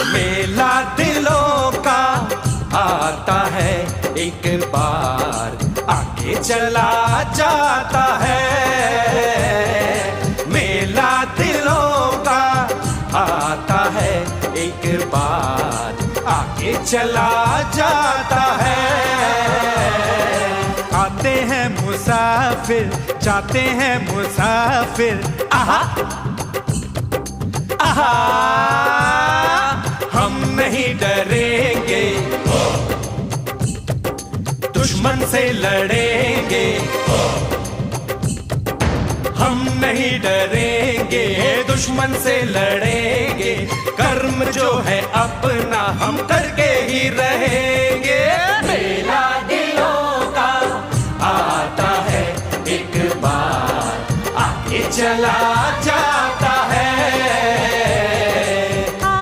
मेला दिलों का आता है एक बार, आगे चला जाता है। मेला दिलों का आता है एक बार, आगे चला जाता है। आते हैं मुसाफिर, जाते हैं मुसाफिर, आहा आहा। हम नहीं डरेंगे, दुश्मन से लड़ेंगे। हम नहीं डरेंगे, दुश्मन से लड़ेंगे। कर्म जो है अपना हम करके ही रहेंगे।